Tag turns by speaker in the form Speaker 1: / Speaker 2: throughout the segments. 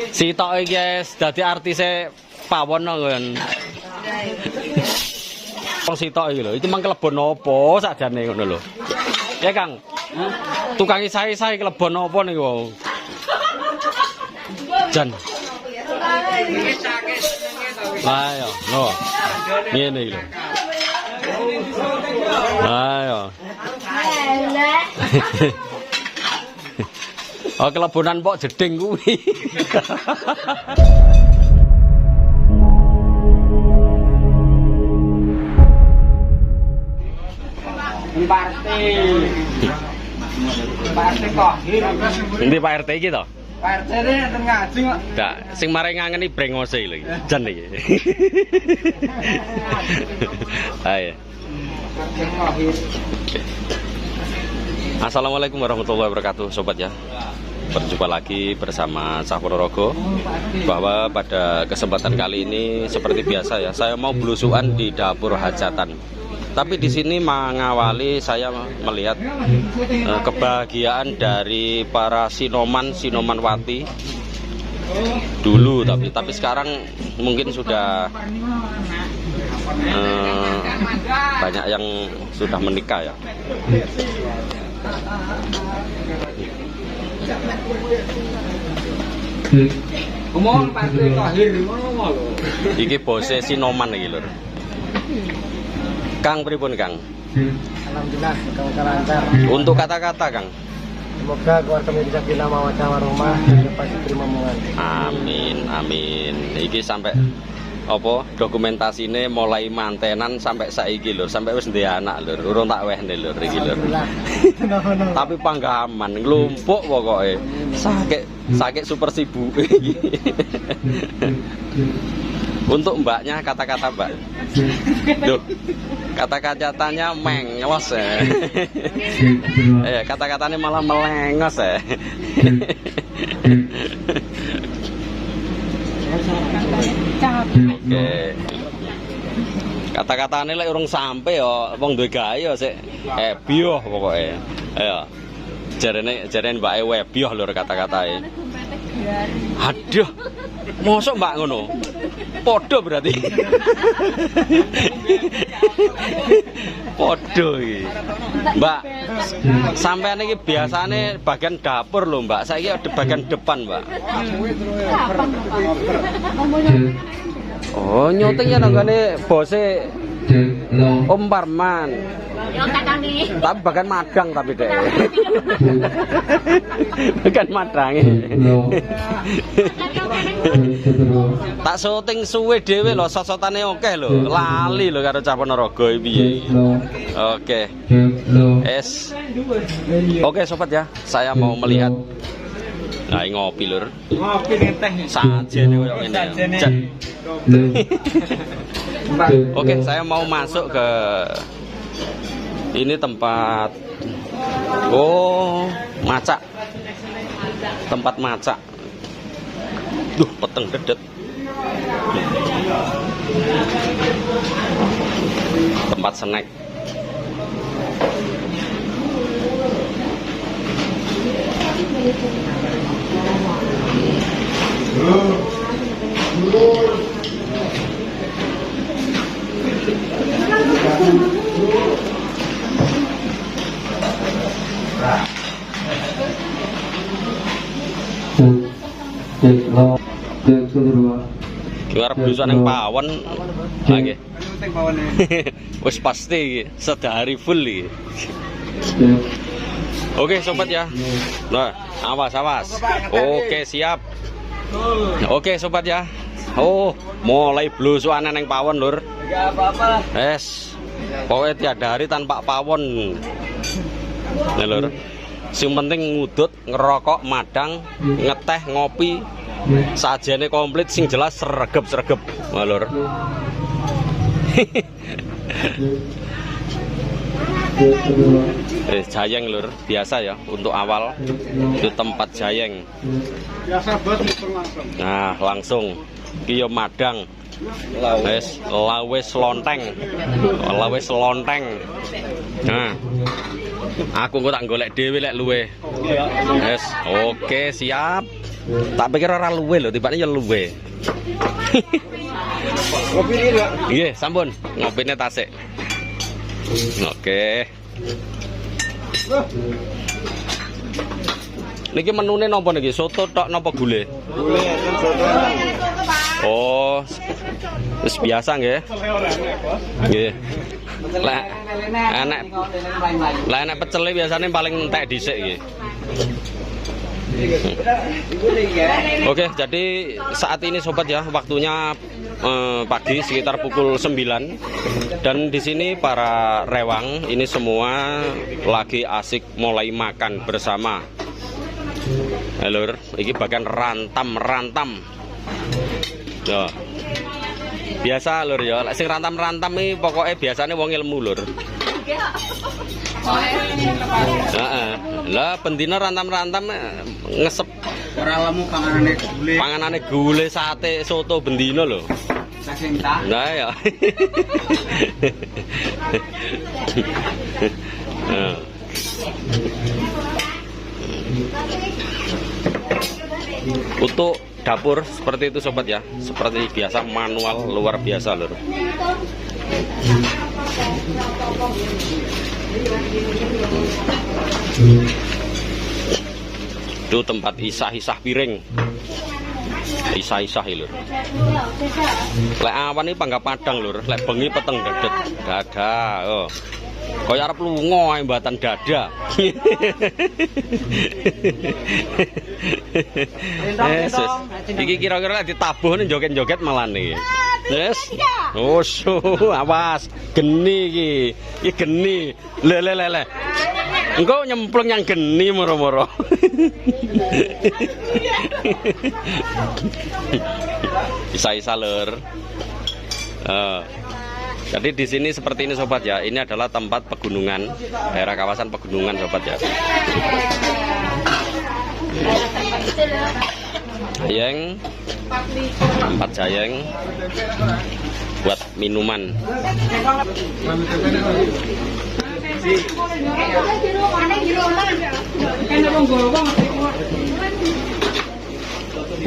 Speaker 1: Sitok iki guys dadi artise pawon kan. Wong sitok iki lho, itu mang kelebon apa sakjane ngono lho. Ya Kang. Tukang isai-isai kelebon apa niku? Jan. Ayo, no. Ngene iki lho. Ayo. Oh kelebonan pok jeding kuwi.
Speaker 2: Partai kok.
Speaker 1: Endi Pak RT iki to?
Speaker 2: Pak RT enten ngaji kok.
Speaker 1: Ndak, sing mare ngangeni brengose lho iki. Jan iki. Ayo. Assalamualaikum warahmatullahi wabarakatuh sobat ya. Berjumpa lagi bersama Cah Ponorogo. Bahwa pada kesempatan kali ini seperti biasa ya, saya mau belusukan di dapur hajatan. Tapi di sini mengawali saya melihat kebahagiaan dari para sinoman-sinomanwati dulu, tapi sekarang mungkin sudah banyak yang sudah menikah ya.
Speaker 2: Ngomong partai kahir ngono lho.
Speaker 1: Iki bose sinoman iki lho. Kang pripun Kang?
Speaker 2: Alhamdulillah semoga lancar.
Speaker 1: Untuk kata-kata Kang.
Speaker 2: Semoga keluarga bisa bina mawadah warahmah dan pasti terima momongan.
Speaker 1: Amin, amin. Iki sampai apa dokumentasine mulai mantenan sampai saiki lho, sampai wis ndek anak lho, urung tak wehne lho iki lho. Tapi panggaman nglumpuk pokoke. Sakit super sibuk iki. Untuk mbaknya kata-kata mbak. Duh, kata-katanya mengos ya. Kata-katanya malah melengos ya. Oke. Kata-katanya lek urung sampe ya wong duwe gawe ya sik bioh pokoke. Ayo. Jarene mbake webioh lho kata-katane. Aduh. Mosok mbak ngono? Podo berarti. Podo iki. Mbak, sampean iki biasane bagian dapur lho, Mbak. Saiki ada bagian depan, Mbak. Oh, nyuting ya nanggane bose Om Parman. Tapi bagian madang tapi deh. Bagian madange. Tak syuting suwe dhewe lho, sosotane akeh lho. Lali lho karo Cah Ponorogo piye. Oke. Oke sobat ya, saya mau melihat. Nah, ngopi lur.
Speaker 2: Ngopi ning teh.
Speaker 1: Sajene koyo ngene. Oke, saya mau masuk ke ini tempat macak. Tempat macak. Duh, peteng dedet. Tempat snack. Kiwar belusukan yang pawon lagi. Wis pasti sedari full iki. Oke sobat ya. Nah, awas. Oke siap. Oke sobat ya. Oh, mulai belusukan yang pawon lur.
Speaker 2: Enggak apa-apa.
Speaker 1: Pokoknya tiada hari tanpa pawon. Nah lur. Sing penting ngudut, ngerokok, madang, ngeteh, ngopi. Sajane komplit sing jelas sregep-sregep. Wah lur. Jayeng lur, biasa ya untuk awal itu tempat jayeng.
Speaker 2: Biasa bos langsung.
Speaker 1: Nah, langsung ki yo madang. Lawes lonteng. Nah. Aku kok tak golek dhewe lek luwe. Oke, siap. Tak pikir ora luwe lho, tibane ya luwe.
Speaker 2: Kopi ini Pak.
Speaker 1: Nggih, sampun. Ngopine tasik. Oke. Niki menune napa niki? Soto tok napa gule?
Speaker 2: Gule enten soto.
Speaker 1: Oh. Wis biasa nggih. Nggih. Lah enek pecele biasanya paling entek dhisik nggih. Oke, jadi saat ini sobat ya, waktunya pagi sekitar pukul 9 dan di sini para rewang ini semua lagi asik mulai makan bersama. Lur, ini bagian rantam. Yo. Biasa lur ya, sing rantam-rantam iki pokoknya biasanya wong ilmu lur. Lah bendina rantam-rantam ngesep
Speaker 2: Ora lemu
Speaker 1: panganane gule sate soto bendina lho. Nah ya. Untuk dapur seperti itu sobat ya, seperti biasa manual luar biasa lur. Itu tempat isah-isah piring. Isah-isah lur. Lek awan iki panggah padang lur, lek bengi peteng dadet. Dada. Oh. Kaya arep lunga ae mbatan dada. Iki kira-kira ditabuh ning joget-joget malah nih. Yes. Oh, awas, geni iki. Iki geni. Le. Engko nyemplung yang geni moro-moro. Isa-isa lur. Jadi di sini seperti ini sobat ya. Ini adalah tempat pegunungan, daerah kawasan pegunungan sobat ya. Jayeng, tempat jayeng buat minuman.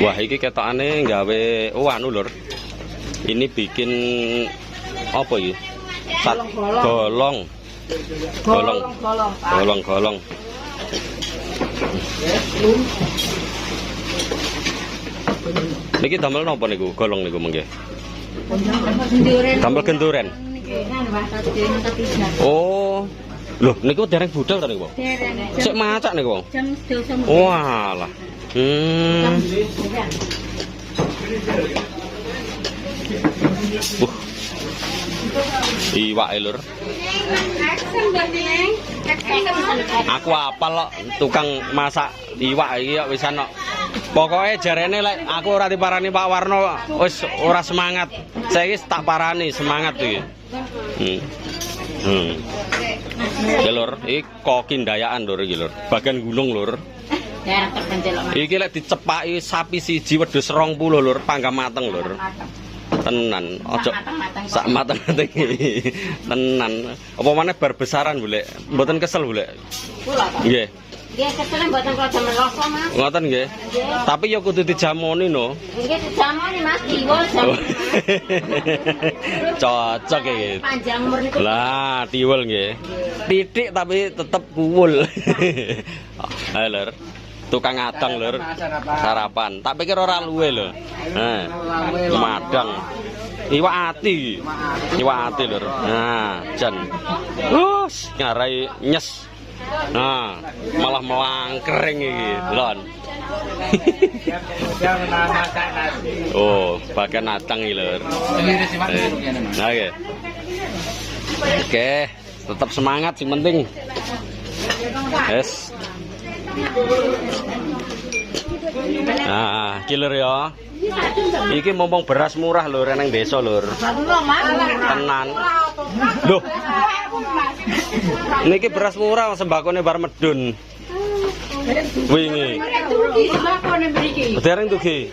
Speaker 1: Wah, iki ketokane gawe anu lur. Ini bikin apa iki? Golong. Niki damel napa niku? Golong niku mengke. Damel genduren. Oh. Loh, niku dereng budal ta niku? Dereng. Sik macak niku, Wong. Jam 12. Walah. Iwak lur. Aku apal kok tukang masak iwak iki kok wisan kok. Pokoke jarene lek aku ora diparani Pak Warno wis ora semangat. Saiki tak parani semangat iki. Ya lur, iki kokindayaan lur iki lur. Bagian gunung lur. Iki lek dicepaki sapi siji wedhus 20 lur, panggang mateng lur. Tenan, ojo sak mateng-mateng iki. Tenan. Apa maneh bar besaran, Bu Lek? Mboten kesel, Bu Lek? Kula, Pak. Nggih. Nggih, kesel mboten kok jam 12, Mas. Ngoten nggih. Tapi ya kudu dijamoni no. Nggih, dijamoni Mas, tiwul jam. Cocok iki. Panjang umur niku. Lah, tiwul nggih. Titik tapi tetep kuwul. Ayo, Lur. Tukang adang lur, sarapan. Tak pikir ora luwe lho. Madang. Iwak ati lur. Nah, jan. Ngarai nyes. Nah, malah melangkering iki, lon. Oh, bagian adang iki lur. Oke. Oke, tetap semangat sih penting. Yes. Nah, killer ya. Iki mumpung beras murah lur nang desa lur. Tenan. Loh. Niki beras murah sembakone bar medun. Wingi. Dereng tugi.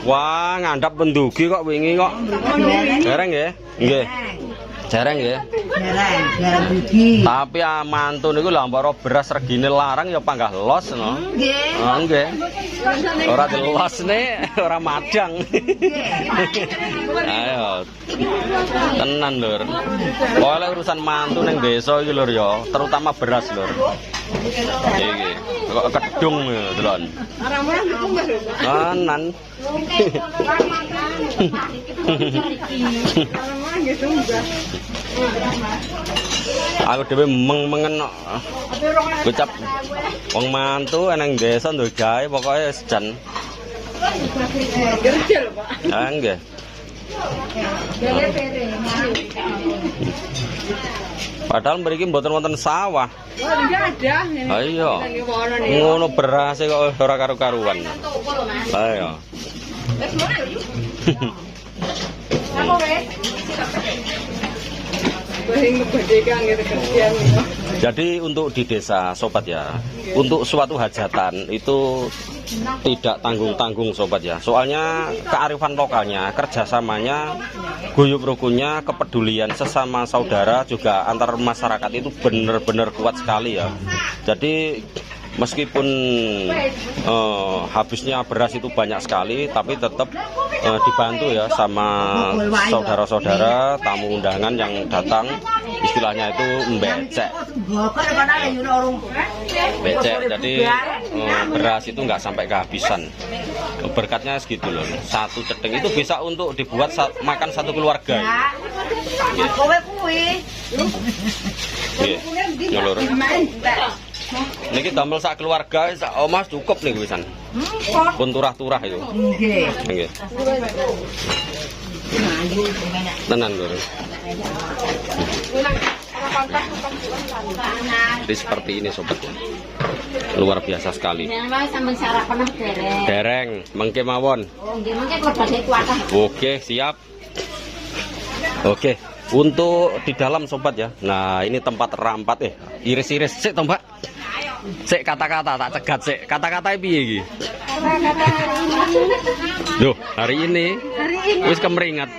Speaker 1: Wah, ngandhap pendugi kok wingi kok. Dereng nggih? Nggih. Jarang ya.
Speaker 3: Jarang biji.
Speaker 1: Tapi mantu niku lha mbaro beras regine larang ya panggah los no.
Speaker 3: Nggih.
Speaker 1: Oh, nggih. Ora dilosne, ora madang. Ayo. Tenan lur. Oleh urusan mantu ning desa iki lur ya, terutama beras lur. Iki kok kedung ya, delon. Tenan. Aku dhewe meng-mengen kok. Gocap wong mantu nang desa nduk gawe pokoke sejan. Kerja lho, Pak. Ah nggih. Padahal mriki mboten wonten sawah.
Speaker 3: Oh, enggak ada.
Speaker 1: Ayo. Ngono beras kok ora karu-karuan. Ayo. Jadi untuk di desa sobat ya, untuk suatu hajatan itu tidak tanggung-tanggung sobat ya. Soalnya kearifan lokalnya, kerjasamanya, guyub rukunnya, kepedulian sesama saudara juga antar masyarakat itu benar-benar kuat sekali ya. Jadi meskipun habisnya beras itu banyak sekali, tapi tetap dibantu ya sama saudara-saudara, tamu undangan yang datang, istilahnya itu becek. Becek, jadi beras itu nggak sampai kehabisan. Berkatnya segitu loh, satu ceting itu bisa untuk dibuat makan satu keluarga. Nyolor. Niki damel sak keluarga, sak omah cukup nih pisan. Pun turah-turah itu. Nggih. Tenan lho. Jadi seperti ini sobat ya. Luar biasa sekali. Dereng, mengke mawon. Oke, siap. Oke. Untuk di dalam sobat ya. Nah, ini tempat rampat iris-iris sik to, Mbak. Sik kata-kata tak cegat sik. Kata-kata piye iki? Loh, hari ini wis kemeringat.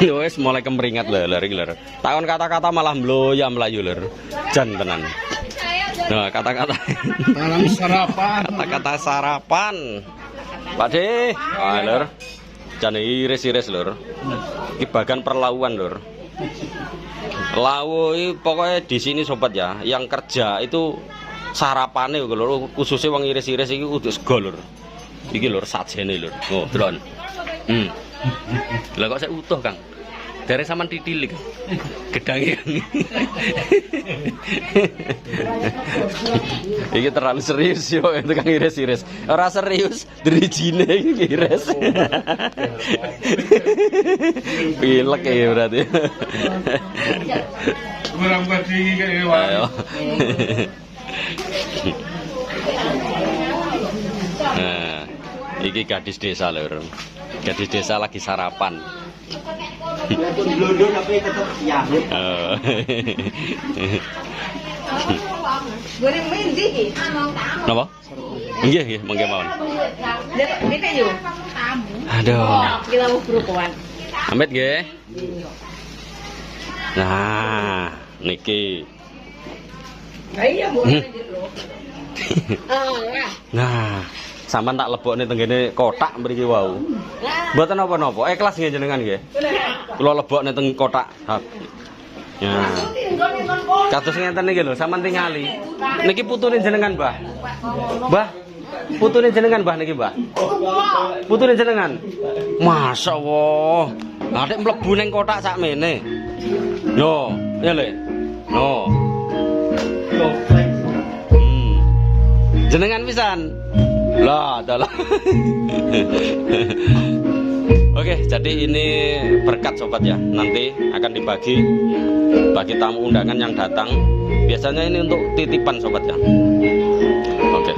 Speaker 1: Wis mulai kemeringat lho iki lho. Takon kata-kata malah mloya mlayu lho. Jan tenan. Nah, kata-kata
Speaker 2: Malam sarapan.
Speaker 1: kata-kata sarapan. Pak De, lho. Jan iris-iris lho. Iki bagan perlauan lho. Lawu pokoknya di sini sobat ya, yang kerja itu sarapane lho, khususnya wong iris-iris iki kudu sego lho. Iki lho sajene lho. Oh, delon. Lah kok saya utuh, Kang. Dereng sampean titilik. Gedange. Iki terlalu serius yo tukang iris-iris. Ora serius, drijine iki iris. Pilek ya berarti.
Speaker 2: Kurang bagi kayak
Speaker 1: Ayo. Nah, iki gadis desa lho. Gadis desa lagi sarapan.
Speaker 2: Blondon tapi tetap siap.
Speaker 3: Goreng mendi iki.
Speaker 1: Napa? Nggih, nggih, mengke mawon.
Speaker 3: Nek yo.
Speaker 1: Aduh.
Speaker 3: Kita mau berukuan.
Speaker 1: Amit nggih. Nah, niki.
Speaker 3: Iya, Bu.
Speaker 1: Nah, sampean tak lebokne tenggene kotak mriki wau. Mboten napa-napa, ikhlas nggih jenengan nggih. Kula lebokne teng kotak. Ya. Kados ngenten iki lho, sampean tingali. Niki putune jenengan, Mbah. Mbah, putune jenengan, Mbah niki, Mbah. Putune jenengan. Masyaallah. Lah nek mlebu ning kotak sakmene. Yo, ya Le. No. Jenengan pisan. Lah, adalah. Oke, jadi ini berkat sobat ya. Nanti akan dibagi bagi tamu undangan yang datang. Biasanya ini untuk titipan sobat ya. Oke.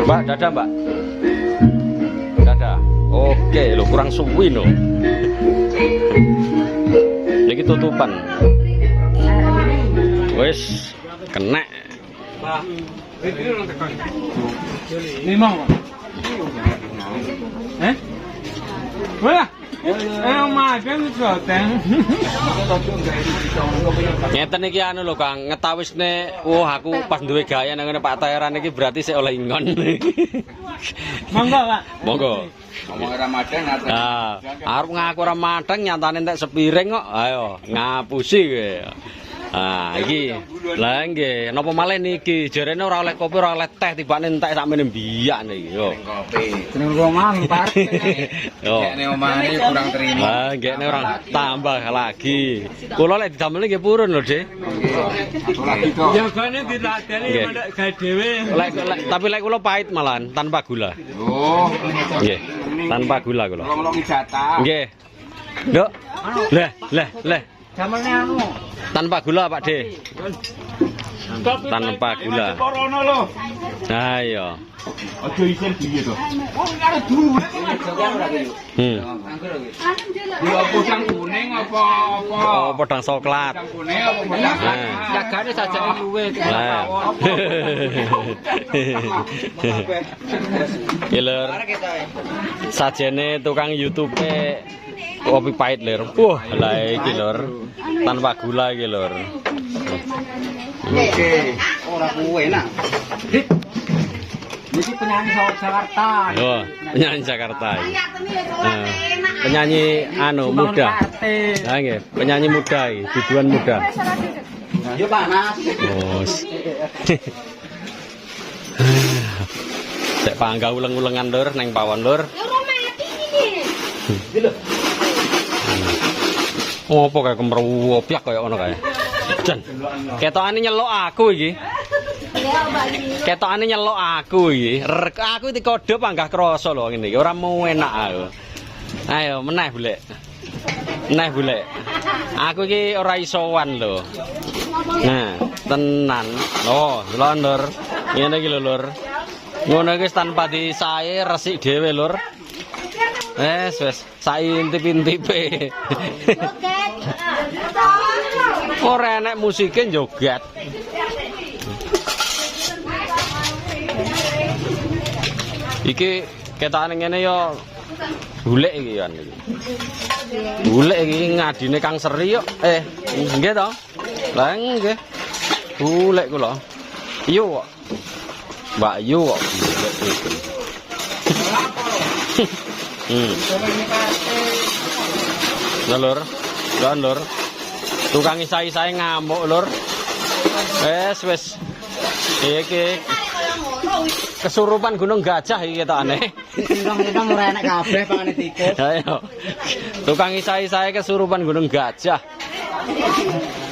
Speaker 1: Mbak, dadah Mbak. Dadah. Oke, lo kurang suwi no. Niki tutupan. Wes, kena.
Speaker 4: Limang. Wah. Makan soteng.
Speaker 1: Ngeten iki anu lho Kang, ngetawisne aku pas duwe gaya nang ngene Pak Tairan iki berarti sik oleh ingon.
Speaker 4: Monggo, Pak.
Speaker 1: Monggo.
Speaker 5: Ngomong Ramadan atau
Speaker 1: Ah, arep ngaku ora mateng nyatane entek sepiring kok. Ayo, ngapusi kowe. Ah, iki. Lah nggih, napa malih niki jarene ora oleh kopi, ora oleh teh, tibane entek sakmene mbiyak niki. Yo.
Speaker 5: kopi.
Speaker 4: Seneng roman, Pak.
Speaker 1: Yo.
Speaker 5: Nek omane kurang terima.
Speaker 1: Lah nggih nek ora tambah lagi. Kula lek didamel nggih purun lho, Dik.
Speaker 5: Lagi kok.
Speaker 4: Jagane diladeni
Speaker 1: Nggih.
Speaker 4: mendak gawe dhewe.
Speaker 1: Tapi lek kula pahit malahan tanpa gula.
Speaker 5: Oh.
Speaker 1: Nggih. Tanpa gula kula.
Speaker 5: Ngomong jatah.
Speaker 1: Nggih. Nduk. Lah.
Speaker 4: Jamane anu.
Speaker 1: Tanpa gula Pak De. Tanpa gula.
Speaker 4: Corona lho.
Speaker 1: Nah iya.
Speaker 4: Aja isin piye to. Oh, karo duwe.
Speaker 5: Yo podang kuning apa?
Speaker 1: Oh, podang coklat.
Speaker 5: Podang kuning apa podang
Speaker 1: Nah.
Speaker 4: Jagane sajane luwe.
Speaker 1: Lah. Giler. Sajene tukang YouTube-e kopi pahit lir. Wah, lah iki lur. Tanpa gula iki lur.
Speaker 5: Oke. Ora kuwe nak.
Speaker 4: Iki penyanyi Jakarta.
Speaker 1: Oh, penyanyi Jakarta. Nah, penyanyi anu muda. Nah, nggih, penyanyi muda iki, biduan muda.
Speaker 5: Yo panas.
Speaker 1: Bos. Sek pangga uleng-ulengan lur neng pawon lur. Opo kae kemruwopyak kaya ngono kae. Jan. Ketokane nyeluk aku iki. Ketokane nyeluk aku iki. Aku iki kode panggah krasa lho ngene iki. Ora mau enak aku. Ayo meneh Bulek. Meneh Bulek. Aku iki ora isowan lho. Nah, tenan. Oh, delon lur. Ngene iki lho lur. Ngono iki tanpa disae resik dhewe lur. Wes, saintip-intipe. Ora enek musike joget. Iki ketokane ngene ya Bulek iki kan iki. Bulek iki ngadine Kang Seri kok. Nggih to? Lah nggih. Bulek kula. Iyo kok. Mbak Yu kok. Lur, lur. Tukang isai-isai ngamuk lur. Wes. Iki kesurupan Gunung Gajah iki ketokane.
Speaker 4: Sindang-sindang ora enak kabeh pakane tikus.
Speaker 1: Ayo. Tukang isai-isai kesurupan Gunung Gajah.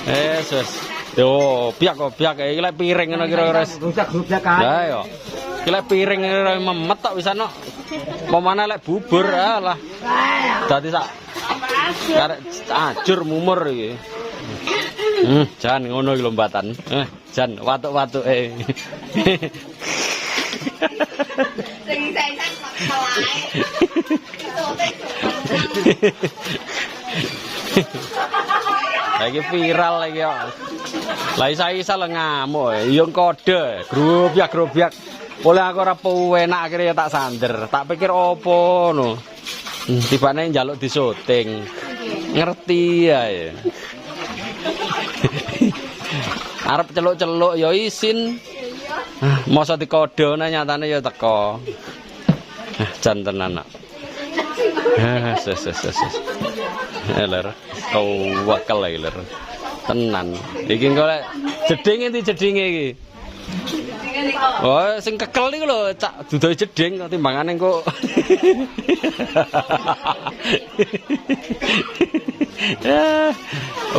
Speaker 1: Wes. Yo, biak iki lek piring ngono kira-kira.
Speaker 4: Rusak-rusak kae.
Speaker 1: Lah yo. Iki lek piring memet tok wisano. Pemane lek bubur lah. Dadi sak karek ajur mumur iki. Jan ngono iki lombatan. Jan watuk-watuke.
Speaker 3: Sing saya kelai.
Speaker 1: Lagi viral lagi yo. Lah isa-isa le ngamuk yo kode grobyak. Oleh aku ora enak akhirnya tak sander. Tak pikir opo no. Tibane njaluk disyuting. Ngerti ae. Arep celuk-celuk ya isin. Masa dikodone nyatane ya teko. Jan tenan nak. Ses. Eler, kau wakal lagi ler. Tenan. Iki engko lek jeding endi jedinge iki? Oh, sing kekel niku lho, cak dudohe jeding kok timbangane engko.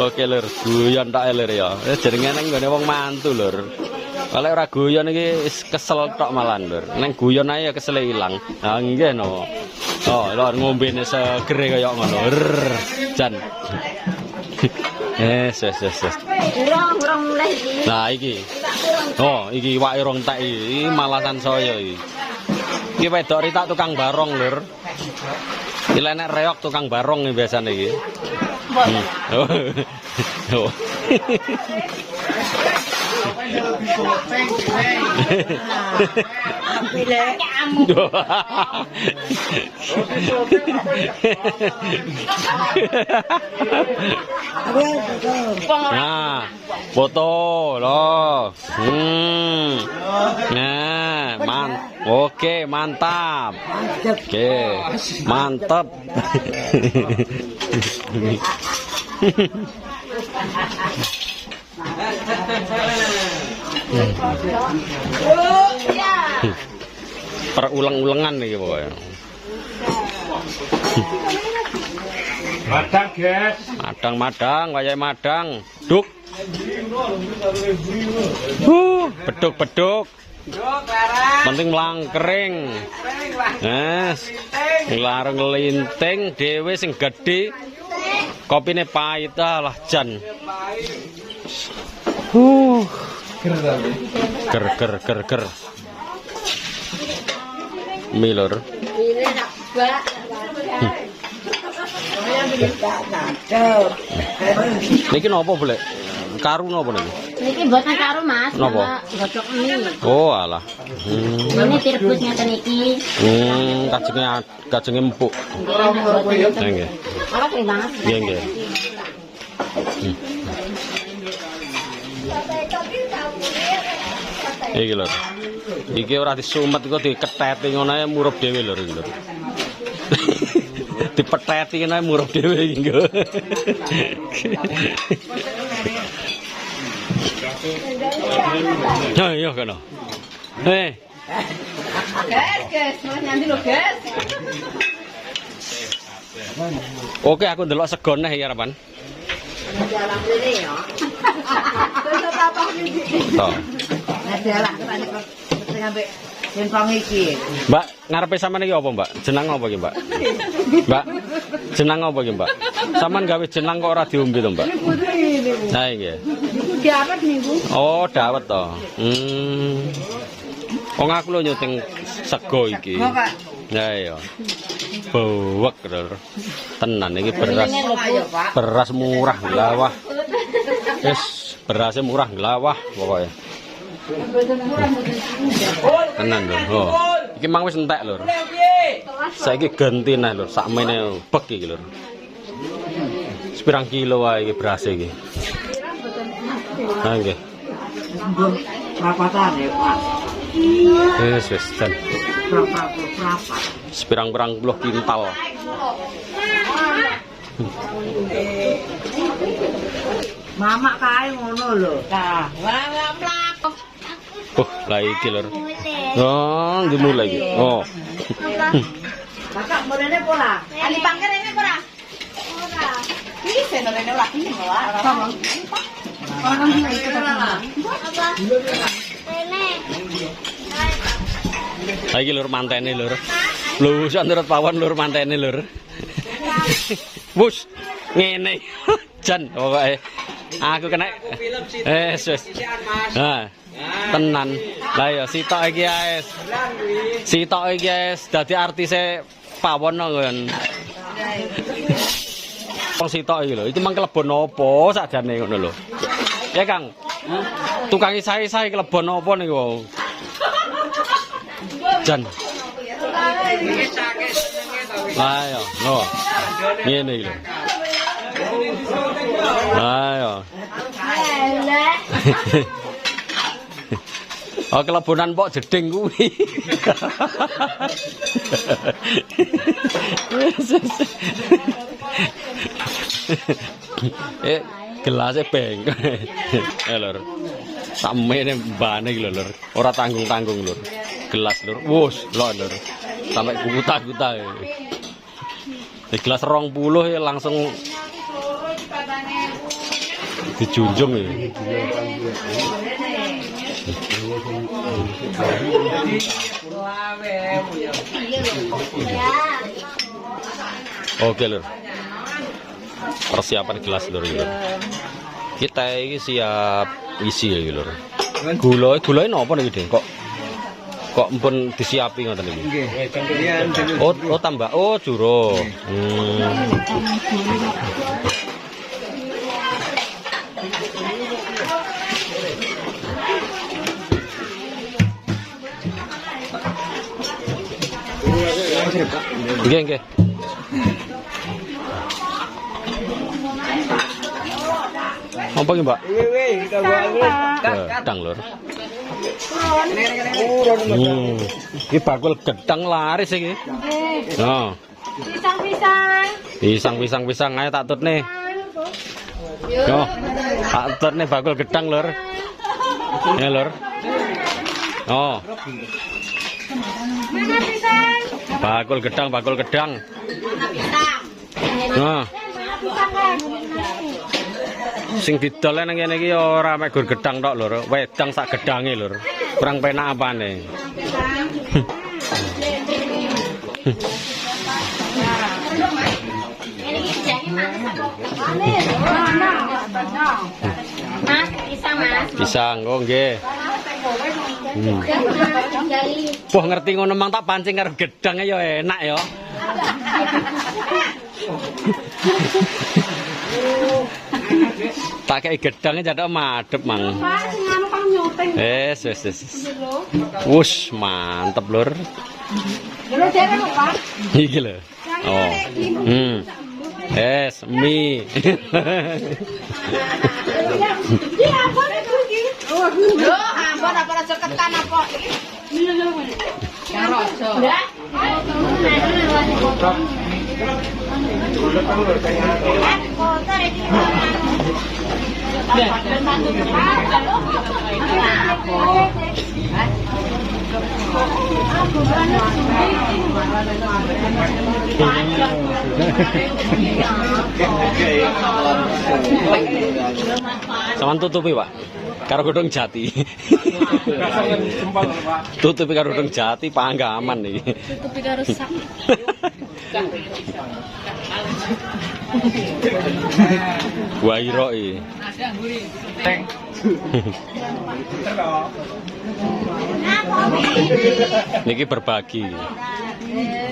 Speaker 1: Oke lur, guyon tak ler ya. Jenenge nang nggone wong mantu lur. Kalau ora guyon iki kesel tok malan lur. Neng guyon ae ya kesel ilang. Ha nggih no. Oh, lho ngombene segere kaya ngono. Jan. Wes.
Speaker 3: Urang mulai iki.
Speaker 1: Nah iki. Oh, iki iwake rong tak iki malasan saya iki. Iki wedok ritak tukang barong lur. Iki nek reok tukang barong iki biasane iki. Oh. Nah, foto loh. Nah, oke, mantap. Oke, mantap. Perulang-ulangan nih pokoknya.
Speaker 5: Madang, guys.
Speaker 1: Madang, wayahe madang. Duk. Beduk. Penting melangkering. Yes. Larang ngelinting dhewe sing gedhe. Kopine pahit lah jan. Ger. Milor.
Speaker 3: Ini nak bak.
Speaker 1: Niki napa boleh? Karu napa niki?
Speaker 3: Niki buatan karo Mas.
Speaker 1: Napa?
Speaker 3: Godhog mie.
Speaker 1: Oh alah.
Speaker 3: Ini direbus ngeten iki.
Speaker 1: Kajenge empuk. Nggih.
Speaker 3: Ora kering banget.
Speaker 1: Nggih. Iki lho. Iki ora disumet kok diketheti ngono ae murup dhewe lho iki lho. Dipetheti ngono ae murup dhewe iki lho. Yo kono.
Speaker 3: Guys, mau nyanti lho, guys.
Speaker 1: Oke, aku ndelok sego neh iki arepan.
Speaker 3: Jalan rene ya. Terus apa iki?
Speaker 1: Toh.
Speaker 3: Jalan ketane kok sampai jempong iki.
Speaker 1: Mbak, ngarepe sampean iki apa, Mbak? Jenang apa iki, Mbak? Mbak, jenang apa iki, Mbak? Sampean gawe jenang kok ora diombe to, Mbak? Nah, iki.
Speaker 3: Dawet niku.
Speaker 1: Oh, dawet to. Wong aku lho nyuting sego iki. Ya iya. Bawek lho. Tenan iki beras murah glawah. Wis berasnya murah glawah pokoknya. Tenan lho. Oh. Iki mang wis entek lho. Saiki ganti neh lho, sakmene bek iki lho. Sepirang kilo wae iki beras iki. Ha nggih.
Speaker 4: Rapatan ya, Pak.
Speaker 1: Wis ten. Sepirang-pirang puluh kintal.
Speaker 4: Mama kae ngono lho. Nah,
Speaker 1: Lah iki lho. Oh, dimulai iki. Oh.
Speaker 4: Kakak mrene pola.
Speaker 3: Ali pangker rene ora? Ora. Iki seno rene ora iki ora. Orang iki ora. Rene.
Speaker 1: Ha iki lur mantene lur. Lho sak nurut pawon lur mantene lur. Wus ngene. Jan pokoke. Aku kena wis. Ha. Tenan. Lah ya sitok iki guys. Sitok iki guys dadi artise pawon kan. Wong sitok iki lho, iki mang kelebon apa sakjane ngono lho. Ya Kang. Tukang isae-isae kelebon apa niku? Jan. Ayo, lho. Ngene iki lho. Ayo. Oh kelebonan pok jeding kuwi. Gelasnya bengkok. Lur. Samene mbane iki lho lur. Ora tanggung-tanggung lur. Gelas lur. Wus, lho lur. Sampai kuta-kuta. Gelas 20 ya langsung dijunjung ya. Oke lur. Persiapan gelas lur lur. Kita ini siap isi ya lur. Gulai napa niki, Dek? Kok mpun disiapi ngoten iki? Nggih. Oh tambah. Oh juro. Nggih, nggih. Apa iki, Mbak? Gedang lur. Iki bakul gedang laris iki. Oh. Pisang. Ayo tak tutne. Yo. Tak tutne bakul gedang lur. Ya lur. Oh.
Speaker 3: Mana pisang?
Speaker 1: Bakul gedang. Nah. Sing didol nang kene iki ora mek gur gedang tok lur, wedang sak gedange lur. Kurang penak apane.
Speaker 3: Mas, pisang mas.
Speaker 1: Pisang, oh nggih. Wah ngerti ngono mang tak pancing karo gedang ya enak ya. Tak kei gedangnya jadok madep mang. Wis. Wush mantep lur. Iki lho. Oh. Es mie.
Speaker 3: Loh, ampun apa ceketan apa?
Speaker 1: Saman tutupi, Pak. Karo godhong jati. Tutupi karo godhong jati panggaman iki.
Speaker 3: Tutupi karo sak.
Speaker 1: Wairo iki. Niki berbagi.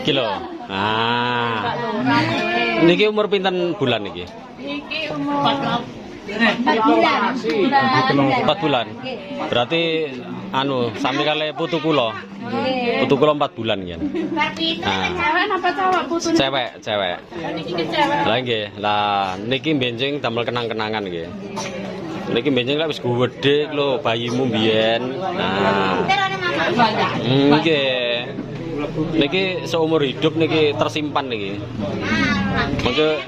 Speaker 1: Iki lho. Ah. Niki umur pinten bulan niki?
Speaker 3: Iki umur 4
Speaker 1: bulan. Berarti anu sami kali putu kula. Putu kula 4 bulan kan. Nah.
Speaker 3: Cewek apa cowok putune?
Speaker 1: Cewek.
Speaker 3: Niki cewek.
Speaker 1: Lah nggih. Lah niki benjing damel kenang-kenangan nggih. Niki benjing lek wis gedhe lho bayimu mbiyen. Nah. Nggih. Niki seumur hidup niki tersimpan niki. Mengko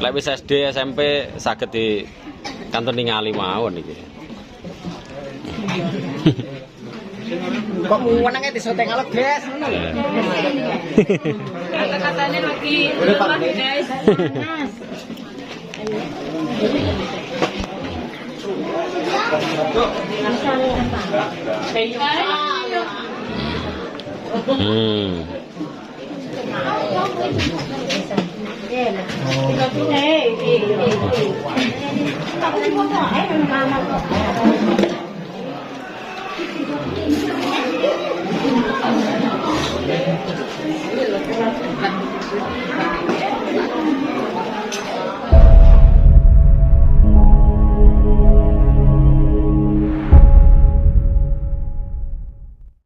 Speaker 1: lek wis SD SMP saged di kantor ningali mawon iki.
Speaker 2: Kok menangnya di soteng alat guys.
Speaker 3: Kata-katanya lagi rumah guys.